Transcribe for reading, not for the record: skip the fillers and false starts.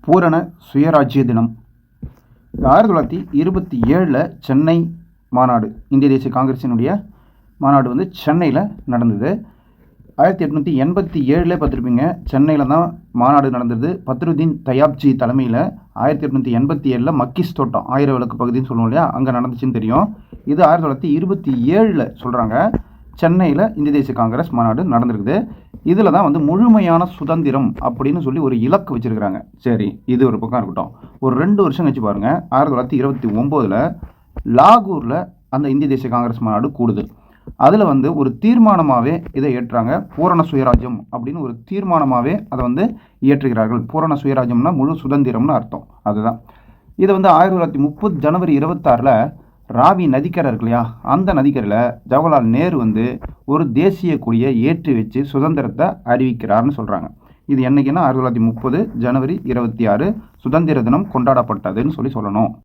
பூரண சுயராஜ்ய தினம். 1927 சென்னை மாநாடு, இந்திய தேசிய காங்கிரஸினுடைய மாநாடு வந்து சென்னையில் நடந்தது. 1887 பார்த்துருப்பீங்க, சென்னையில் தான் மாநாடு நடந்தது. பத்ருதீன் தயாப்ஜி தலைமையில் 1887 மக்கிஸ் தோட்டம், ஆயிரம் விளக்கு பகுதின்னு சொல்லுவோம் இல்லையா, அங்கே நடந்துச்சுன்னு தெரியும். இது 1927 சொல்கிறாங்க சென்னையில் இந்திய தேசிய காங்கிரஸ் மாநாடு நடந்திருக்குது. இதில் தான் வந்து முழுமையான சுதந்திரம் அப்படின்னு சொல்லி ஒரு இலக்கு வச்சுருக்கிறாங்க. சரி, இது ஒரு பக்கம் இருக்கட்டும். ஒரு 2 வருஷம் கழிச்சு பாருங்கள், 1929 லாகூரில் அந்த இந்திய தேசிய காங்கிரஸ் மாநாடு கூடுது. அதில் வந்து ஒரு தீர்மானமாகவே இதை ஏற்றுறாங்க. பூரண சுயராஜ்யம் அப்படின்னு ஒரு தீர்மானமாகவே அதை வந்து இயற்றுகிறார்கள். பூரண சுயராஜ்யம்னா முழு சுதந்திரம்னு அர்த்தம். அதுதான் இதை வந்து 1930 ஜனவரி 26 ராவி நதிக்கரை இருக்கு இல்லையா, அந்த நதிக்கரையில் ஜவஹர்லால் நேரு வந்து ஒரு தேசிய கொடியை ஏற்றி வச்சு சுதந்திரத்தை அறிவிக்கிறார்னு சொல்கிறாங்க. இது என்னைக்குன்னா 1930 ஜனவரி 26 சுதந்திர தினம் கொண்டாடப்பட்டதுன்னு சொல்லணும்.